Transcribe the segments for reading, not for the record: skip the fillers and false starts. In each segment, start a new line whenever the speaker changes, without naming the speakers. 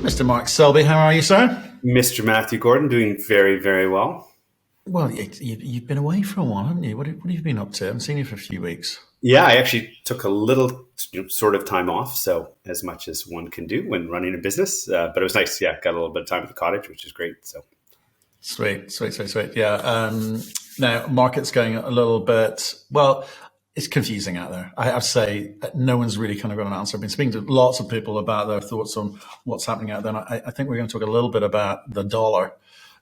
Mr. Mark Selby, how are you, sir?
Mr. Matthew Gordon, doing very, very well.
Well, you've been away for a while, haven't you? What have you been up to? I haven't seen you for a few weeks.
Yeah, I actually took a little sort of time off, so as much as one can do when running a business. But it was nice. Yeah, got a little bit of time at the cottage, which is great. So
Sweet, sweet, sweet, sweet. Yeah. Now, market's going a little bit, well, it's confusing out there. I have to say, no one's really kind of got an answer. I've been speaking to lots of people about their thoughts on what's happening out there. And I think we're going to talk a little bit about the dollar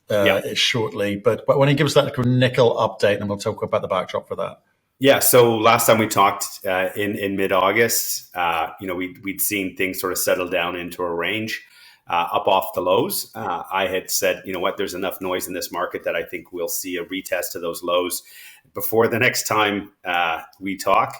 yeah,
shortly. But why don't you give us that nickel update, and we'll talk about the backdrop for that.
yeah. So last time we talked in mid August, we'd seen things sort of settle down into a range. Up off the lows. I had said, you know what, there's enough noise in this market that I think we'll see a retest of those lows before the next time we talk.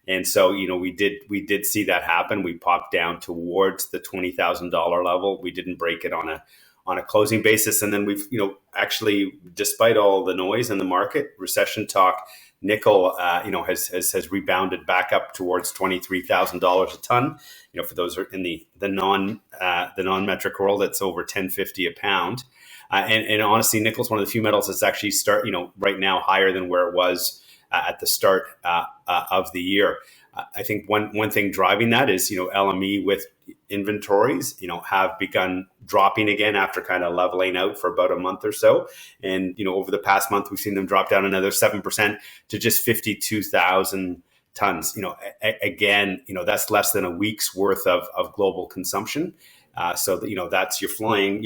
And so, we did see that happen. We popped down towards the $20,000 level. We didn't break it on a closing basis. And then we've, actually, despite all the noise in the market, recession talk, nickel, has rebounded back up towards $23,000 a ton. For those who are in the non-metric world, it's over 10.50 a pound. And honestly, nickel is one of the few metals that's actually right now higher than where it was at the start of the year. I think one thing driving that is, LME with inventories, have begun dropping again after kind of leveling out for about a month or so. And, over the past month, we've seen them drop down another 7% to just 52,000 tons. Again, that's less than a week's worth of global consumption. So that's you're flying.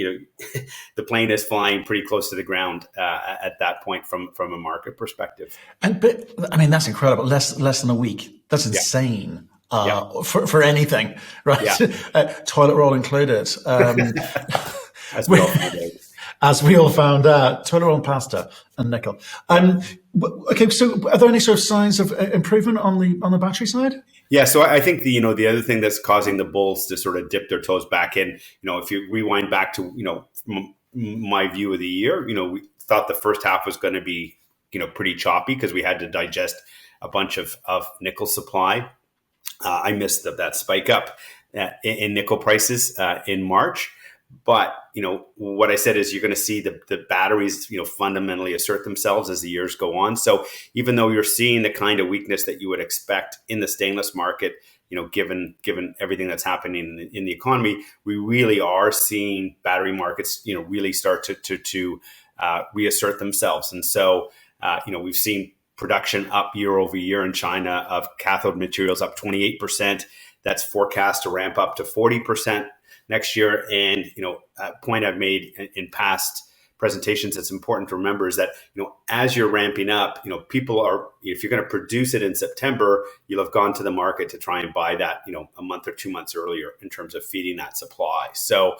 The plane is flying pretty close to the ground at that point from a market perspective.
But I mean, that's incredible. Less than a week. That's insane. For anything, right?
Yeah.
Toilet roll included.
As we all found out.
As we all found out, toilet roll and pasta and nickel. Okay, so are there any sort of signs of improvement on the battery side?
Yeah, so I think the other thing that's causing the bulls to sort of dip their toes back in, if you rewind back to my view of the year, we thought the first half was going to be pretty choppy because we had to digest a bunch of nickel supply. I missed that spike up in nickel prices in March. But, what I said is you're going to see the batteries, fundamentally assert themselves as the years go on. So even though you're seeing the kind of weakness that you would expect in the stainless market, given everything that's happening in the economy, we really are seeing battery markets, really start to reassert themselves. And so, we've seen production up year over year in China of cathode materials up 28%. That's forecast to ramp up to 40% next year. And, a point I've made in past presentations that's important to remember is that, as you're ramping up, people are, if you're going to produce it in September, you'll have gone to the market to try and buy that, a month or 2 months earlier in terms of feeding that supply. So,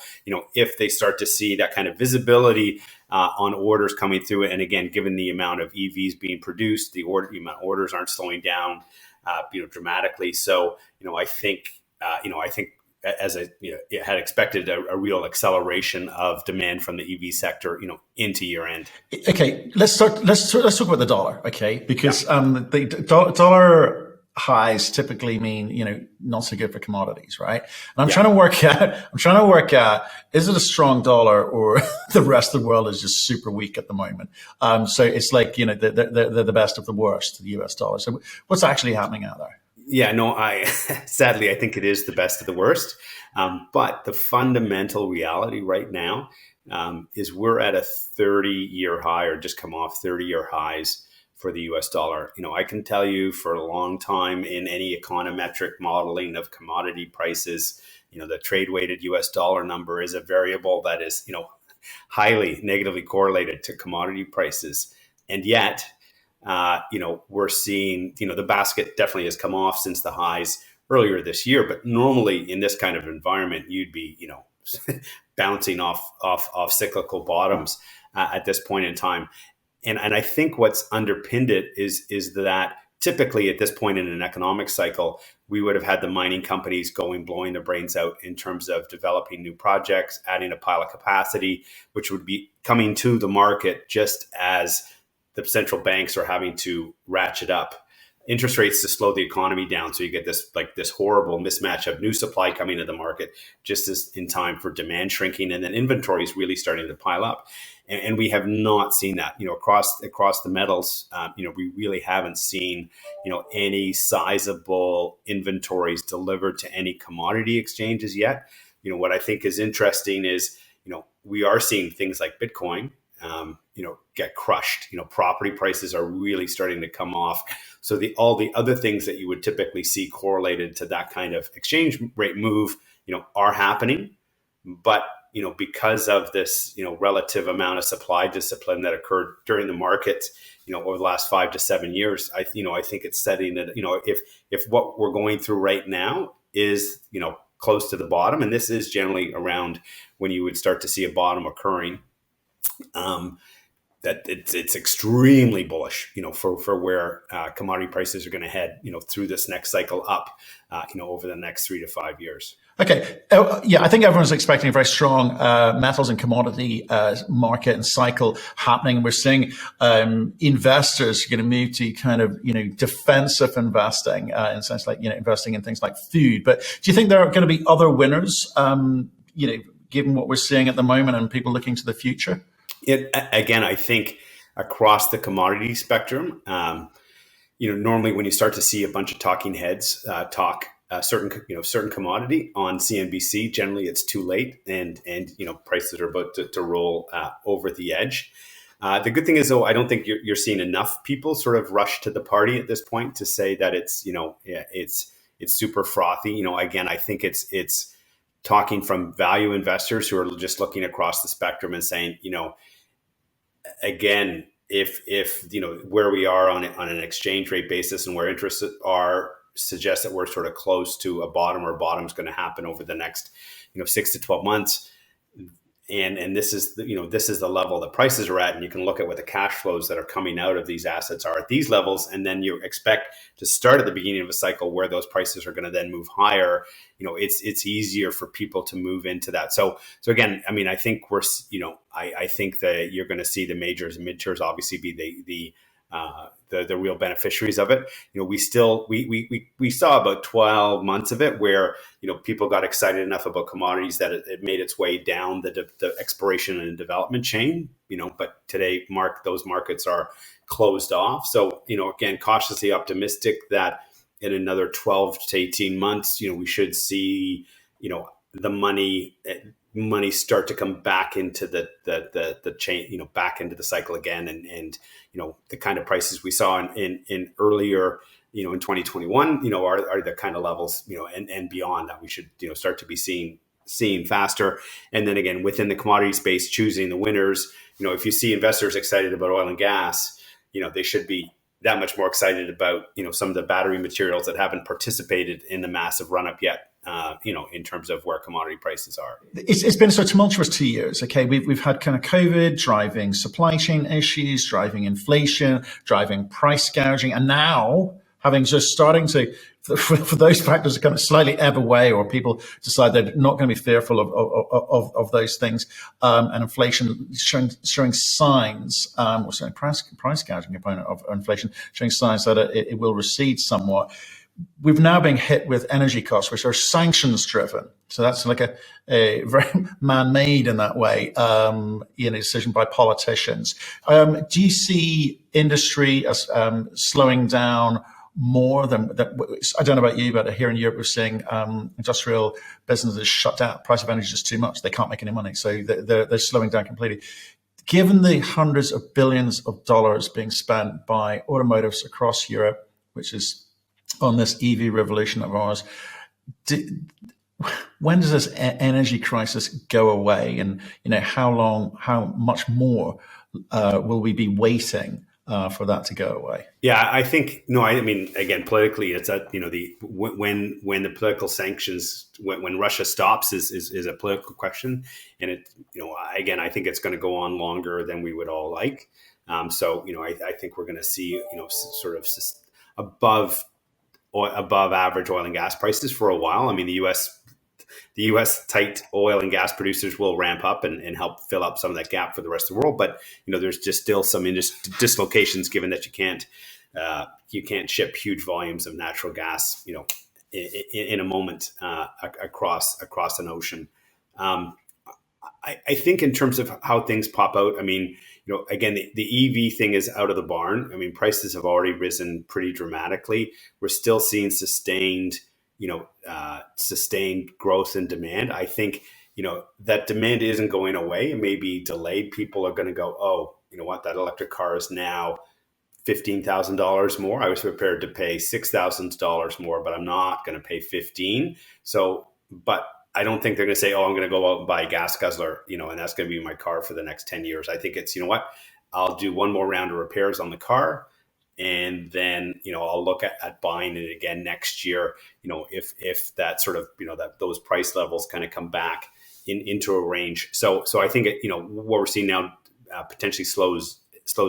if they start to see that kind of visibility on orders coming through, and again, given the amount of EVs being produced, the amount of orders aren't slowing down, dramatically. So, I think, as I had expected, a real acceleration of demand from the EV sector, into year end.
Okay, let's talk about the dollar. Okay, because the dollar highs typically mean not so good for commodities, right? And I'm trying to work out, is it a strong dollar or the rest of the world is just super weak at the moment? So it's like they're the best of the worst, the US dollar. So what's actually happening out there?
Yeah, no, sadly, I think it is the best of the worst. But the fundamental reality right now is we're at a 30-year high, or just come off 30-year highs for the US dollar. I can tell you for a long time in any econometric modeling of commodity prices, the trade weighted US dollar number is a variable that is, highly negatively correlated to commodity prices. And yet, we're seeing, the basket definitely has come off since the highs earlier this year. But normally in this kind of environment, you'd be, bouncing off cyclical bottoms at this point in time. And I think what's underpinned it is that typically at this point in an economic cycle, we would have had the mining companies blowing their brains out in terms of developing new projects, adding a pile of capacity, which would be coming to the market just as the central banks are having to ratchet up, interest rates to slow the economy down. So you get this horrible mismatch of new supply coming to the market just as in time for demand shrinking, and then inventories really starting to pile up. And we have not seen that, across the metals. We really haven't seen, any sizable inventories delivered to any commodity exchanges yet. What I think is interesting is, we are seeing things like Bitcoin, get crushed. Property prices are really starting to come off. So all the other things that you would typically see correlated to that kind of exchange rate move, are happening. But, because of this, relative amount of supply discipline that occurred during the markets, over the last 5 to 7 years, I think it's setting that, if what we're going through right now is, close to the bottom, and this is generally around when you would start to see a bottom occurring, that it's extremely bullish, for where commodity prices are going to head, through this next cycle up, over the next 3 to 5 years.
Okay. I think everyone's expecting a very strong metals and commodity market and cycle happening. We're seeing investors are going to move to kind of, defensive investing in a sense like, investing in things like food. But do you think there are going to be other winners, given what we're seeing at the moment and people looking to the future?
Again, I think across the commodity spectrum, normally when you start to see a bunch of talking heads talk certain commodity on CNBC, generally it's too late, and prices are about to roll over the edge. The good thing is, though, I don't think you're seeing enough people sort of rush to the party at this point to say that it's super frothy. Again, I think it's talking from value investors who are just looking across the spectrum and saying, again, if where we are on an exchange rate basis and where interests are suggests that we're sort of close to a bottom, or bottom's going to happen over the next 6 to 12 months. And this is the level that prices are at, and you can look at what the cash flows that are coming out of these assets are at these levels, and then you expect to start at the beginning of a cycle where those prices are going to then move higher. It's easier for people to move into that. So again, I mean, I think I think that you're going to see the majors and mid-tiers obviously be the real beneficiaries of it. We saw about 12 months of it where, people got excited enough about commodities that it made its way down the exploration and development chain, but today those markets are closed off. So, again, cautiously optimistic that in another 12 to 18 months, we should see, the money start to come back into the chain, back into the cycle again. And the kind of prices we saw in earlier, in 2021, are the kind of levels, and beyond that we should, start to be seeing faster. And then again, within the commodity space, choosing the winners, if you see investors excited about oil and gas, they should be that much more excited about, some of the battery materials that haven't participated in the massive run up yet. In terms of where commodity prices are.
It's been so tumultuous 2 years. Okay, we've had kind of COVID driving supply chain issues, driving inflation, driving price gouging, and now having just starting to for those factors to kind of slightly ebb away, or people decide they're not going to be fearful of those things, and inflation showing signs, or sorry, price gouging component of inflation showing signs that it will recede somewhat. We've now been hit with energy costs, which are sanctions driven. So that's like a very man-made in that way, decision by politicians. Do you see industry as slowing down more than that? I don't know about you, but here in Europe, we're seeing industrial businesses shut down. Price of energy is just too much. They can't make any money. So they're slowing down completely. Given the hundreds of billions of dollars being spent by automotives across Europe, which is on this EV revolution of ours, when does this energy crisis go away? And, how much more will we be waiting for that to go away?
Yeah, I think, I mean, again, politically, it's when the political sanctions, when Russia stops is a political question. And again, I think it's going to go on longer than we would all like. So, I think we're going to see, sort of above average oil and gas prices for a while. I mean, the U.S. tight oil and gas producers will ramp up and help fill up some of that gap for the rest of the world. But, there's just still some dislocations given that you can't you can't ship huge volumes of natural gas, in a moment across an ocean. I think in terms of how things pop out, I mean, again, the EV thing is out of the barn. I mean, prices have already risen pretty dramatically. We're still seeing sustained growth in demand. I think, that demand isn't going away. It may be delayed. People are going to go, oh, you know what, that electric car is now $15,000 more. I was prepared to pay $6,000 more, but I'm not going to pay 15. So, but I don't think they're going to say, oh, I'm going to go out and buy a gas guzzler, and that's going to be my car for the next 10 years. I think it's, I'll do one more round of repairs on the car. And then, I'll look at buying it again next year, if that sort of, that those price levels kind of come back into a range. So I think, what we're seeing now potentially slows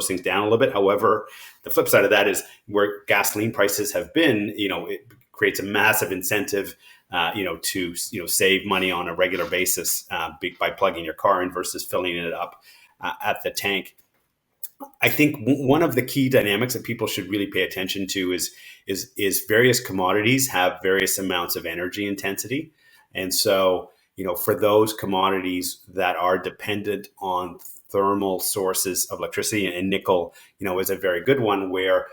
things down a little bit. However, the flip side of that is where gasoline prices have been, it creates a massive incentive, to, save money on a regular basis by plugging your car in versus filling it up at the tank. I think one of the key dynamics that people should really pay attention to is various commodities have various amounts of energy intensity. And so, for those commodities that are dependent on thermal sources of electricity, and nickel, is a very good one where,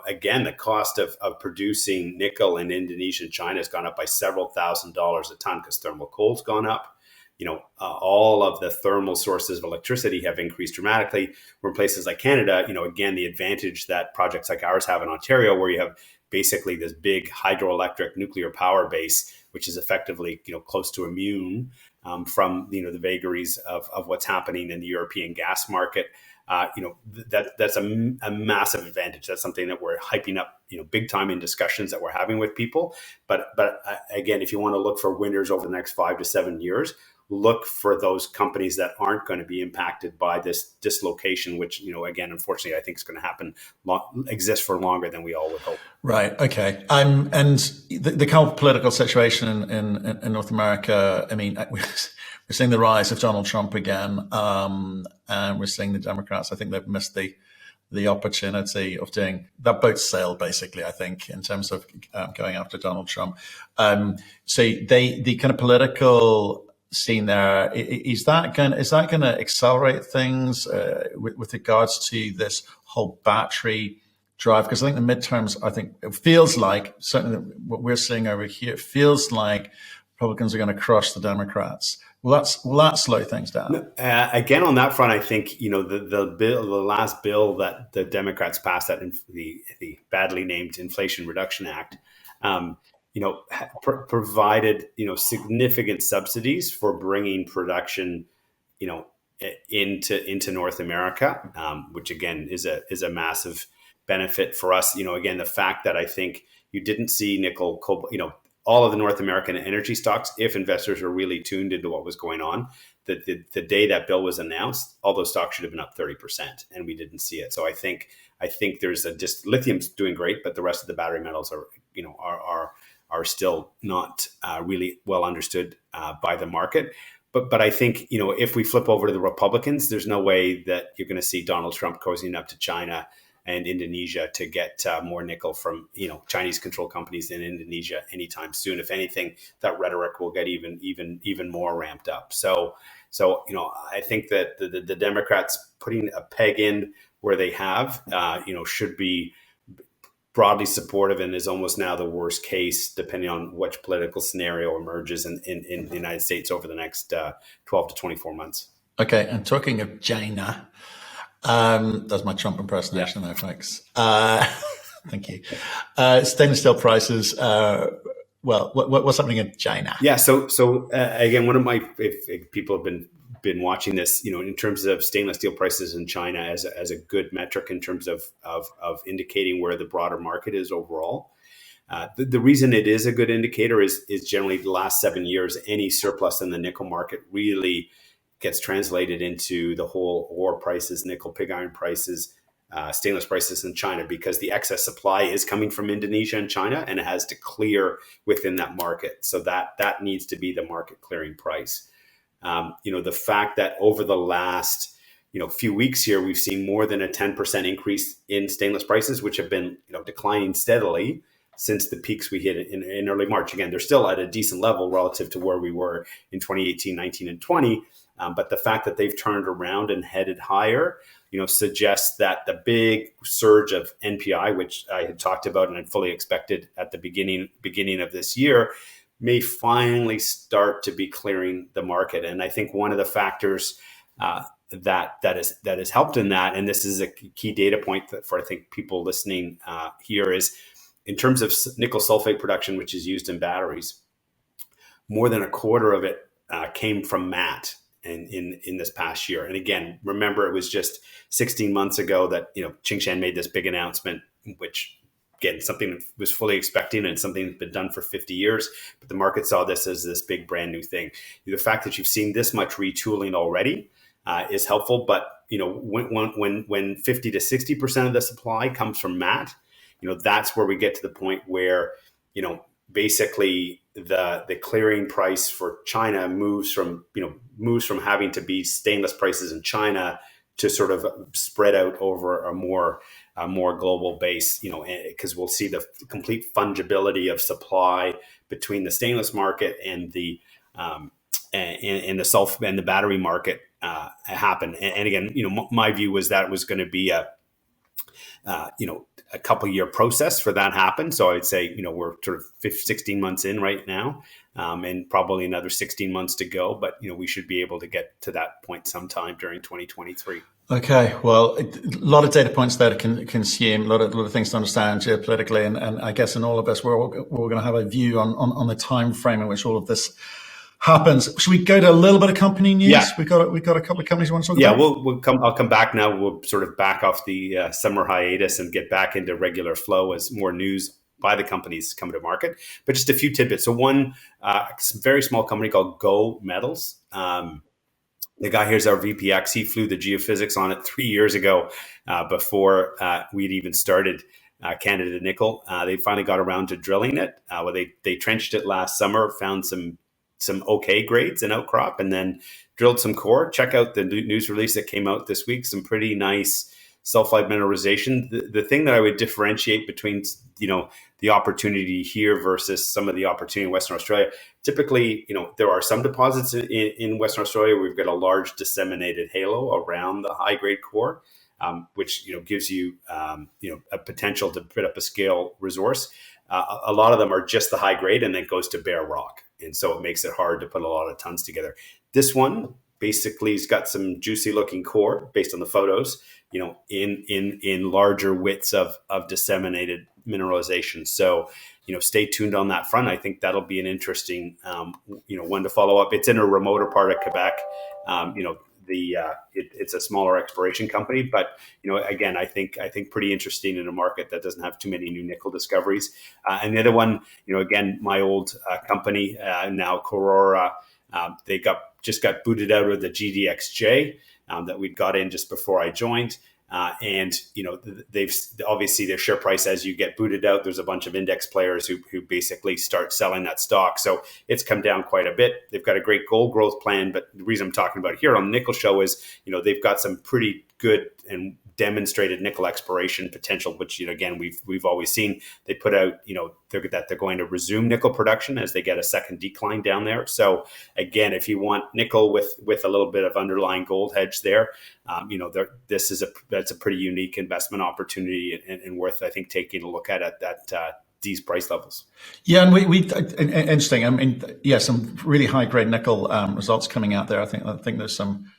again, the cost of producing nickel in Indonesia and China has gone up by several $1,000s a ton because thermal coal's gone up. All of the thermal sources of electricity have increased dramatically. Where in places like Canada, again, the advantage that projects like ours have in Ontario, where you have basically this big hydroelectric nuclear power base, which is effectively, close to immune from, the vagaries of what's happening in the European gas market. That's a massive advantage. That's something that we're hyping up, big time in discussions that we're having with people. But again, if you want to look for winners over the next 5 to 7 years, look for those companies that aren't going to be impacted by this dislocation, which, again, unfortunately, I think is going to happen, exist for longer than we all would hope.
Right. Okay. And the current political situation in North America, I mean, we're seeing the rise of Donald Trump again, and we're seeing the Democrats. I think they've missed the opportunity of doing that boat sailed, basically, I think, in terms of going after Donald Trump. So the kind of political scene there, is that going to accelerate things with regards to this whole battery drive? Because I think the midterms, I think it feels like, certainly what we're seeing over here, it feels like Republicans are going to crush the Democrats. Will that slow things down?
Again, on that front, I think, the last bill that the Democrats passed, that the badly named Inflation Reduction Act, provided, significant subsidies for bringing production, into North America, which again is a massive benefit for us. Again, the fact that I think you didn't see nickel, cobalt, all of the North American energy stocks, if investors are really tuned into what was going on, the day that bill was announced, all those stocks should have been up 30%, and we didn't see it. So I think there's lithium's doing great, but the rest of the battery metals are still not really well understood by the market. But I think, if we flip over to the Republicans, there's no way that you're going to see Donald Trump cozying up to China and Indonesia to get more nickel from, Chinese controlled companies in Indonesia anytime soon. If anything, that rhetoric will get even more ramped up. So I think that the Democrats putting a peg in where they have, should be broadly supportive, and is almost now the worst case, depending on which political scenario emerges in the United States over the next 12 to 24 months.
Okay, and talking of China, that's my Trump impersonation there, folks. Thank you. Stainless steel prices. What's happening in China?
Yeah. So again, if people have been watching this, in terms of stainless steel prices in China as a good metric in terms of indicating where the broader market is overall. The reason it is a good indicator is generally the last 7 years, any surplus in the nickel market really gets translated into the whole ore prices, nickel pig iron prices, stainless prices in China, because the excess supply is coming from Indonesia and China, and it has to clear within that market. So that needs to be the market clearing price. The fact that over the last, few weeks here, we've seen more than a 10% increase in stainless prices, which have been declining steadily since the peaks we hit in early March. Again, they're still at a decent level relative to where we were in 2018, 19, and 20. But the fact that they've turned around and headed higher, suggests that the big surge of NPI, which I had talked about and had fully expected at the beginning of this year, may finally start to be clearing the market. And I think one of the factors that has helped in that, and this is a key data point for I think people listening here, is in terms of nickel sulfate production, which is used in batteries, more than a quarter of it came from matte in this past year. And again, remember, it was just 16 months ago that Tsingshan made this big announcement, which again, something that was fully expecting and something that's been done for 50 years. But the market saw this as this big brand new thing. The fact that you've seen this much retooling already is helpful. But when 50 to 60% of the supply comes from matte, that's where we get to the point where basically the clearing price for China moves from having to be stainless prices in China to sort of spread out over a more global base, because we'll see the complete fungibility of supply between the stainless market and the and the battery market happen. And again, my view was that it was going to be a couple year process for that happen. So I would say, we're sort of 16 months in right now, and probably another 16 months to go. But, we should be able to get to that point sometime during 2023. Okay.
Well, a lot of data points there to consume, a lot of things to understand geopolitically. And I guess in all of this, we're going to have a view on the time frame in which all of this happens. Should we go to a little bit of company news?
Yeah.
We got a couple of companies you want to talk about?
Yeah, I'll come back now. We'll sort of back off the summer hiatus and get back into regular flow as more news by the companies come to market. But just a few tidbits. So one very small company called Go Metals. The guy here's our VPX. He flew the geophysics on it 3 years ago before we'd even started Canada Nickel. They finally got around to drilling it. They trenched it last summer, found some okay grades and outcrop, and then drilled some core. Check out the news release that came out this week. Some pretty nice sulfide mineralization. The thing that I would differentiate between, the opportunity here versus some of the opportunity in Western Australia, typically, there are some deposits in Western Australia. We've got a large disseminated halo around the high grade core, which, gives you, a potential to put up a scale resource. A lot of them are just the high grade and then goes to bare rock. And so it makes it hard to put a lot of tons together. This one basically has got some juicy looking core based on the photos, in larger widths of disseminated mineralization. So, stay tuned on that front. I think that'll be an interesting, one to follow up. It's in a remoter part of Quebec. It's a smaller exploration company, but again, I think pretty interesting in a market that doesn't have too many new nickel discoveries. And the other one, again, my old company now, Corora, they just got booted out of the GDXJ that we'd got in just before I joined. And they've obviously their share price, as you get booted out, there's a bunch of index players who basically start selling that stock. So it's come down quite a bit. They've got a great gold growth plan. But the reason I'm talking about it here on the nickel show is, they've got some pretty good and demonstrated nickel exploration potential, which, again, we've always seen. They put out, that they're going to resume nickel production as they get a second decline down there. So again, if you want nickel with a little bit of underlying gold hedge there, that's a pretty unique investment opportunity and worth, I think, taking a look at these price levels.
Yeah, and we interesting. I mean, yeah, some really high grade nickel results coming out there. I think there's some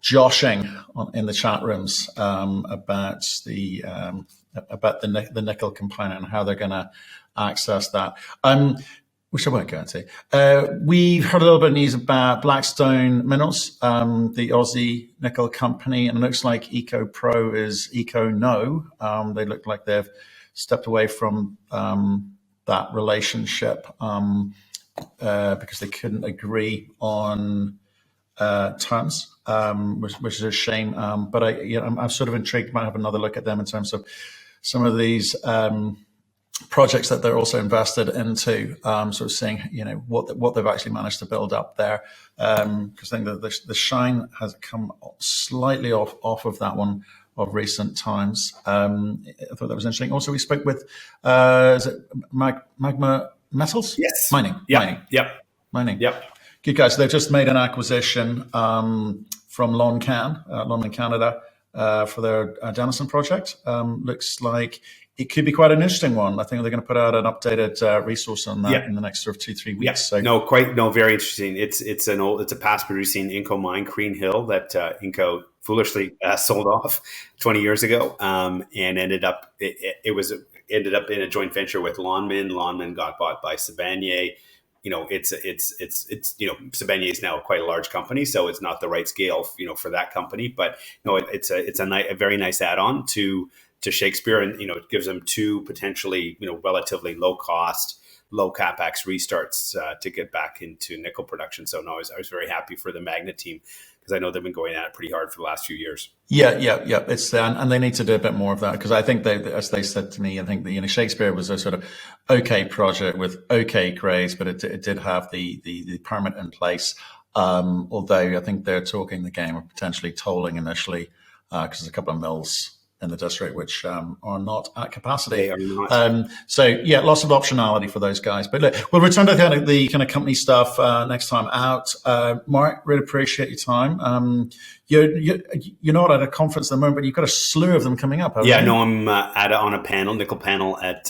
joshing in the chat rooms about the nickel component and how they're going to access that. Which I won't go into. We've heard a little bit of news about Blackstone Minerals, the Aussie nickel company, and it looks like EcoPro is Eco-No. They look like they've stepped away from that relationship because they couldn't agree on terms, which is a shame. But I'm sort of intrigued. Might have another look at them in terms of some of these projects that they're also invested into, sort of seeing, what they've actually managed to build up there. Because I think that the shine has come slightly off of that one of recent times. I thought that was interesting. Also, we spoke with, is it Magma Metals?
Yes.
Mining. Mining.
Yep.
Good guys. They've just made an acquisition from London, Canada, for their Denison project. Looks like it could be quite an interesting one. I think they're going to put out an updated resource on that in the next sort of 2-3 weeks.
Yeah. So very interesting. It's a past producing Inco mine, Crean Hill, that Inco foolishly sold off 20 years ago, and ended up in a joint venture with Lonmin. Lonmin got bought by Sibanye. Sibanye is now quite a large company, so it's not the right scale, for that company. But it's a very nice add-on to Shakespeare, and it gives them two potentially relatively low cost, low capex restarts to get back into nickel production. So I was very happy for the Magna team, because I know they've been going at it pretty hard for the last few years.
Yeah. It's and they need to do a bit more of that, because I think as they said to me, I think that Shakespeare was a sort of okay project with okay grades, but it did have the permit in place. Although I think they're talking the game of potentially tolling initially, because there's a couple of mills in the district which are not at capacity.
They are not.
So lots of optionality for those guys. But look, we'll return to the kind of company stuff next time out. Mark, really appreciate your time. You're not at a conference at the moment, but you've got a slew of them coming up.
Yeah, no, I'm on a nickel panel at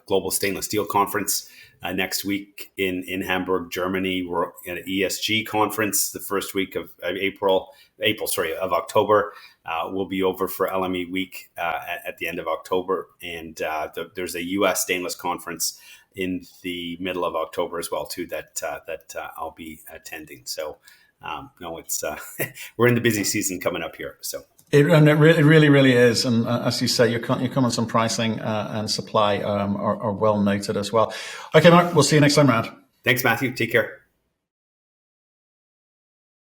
Global Stainless Steel Conference next week in Hamburg, Germany. We're at an ESG conference the first week of October. We'll be over for LME week at the end of October, and there's a U.S. stainless conference in the middle of October as well too that I'll be attending. So it's we're in the busy season coming up here. So
it really is, and as you say, your comments on pricing and supply are well noted as well. Okay, Mark, we'll see you next time around.
Thanks, Matthew. Take care.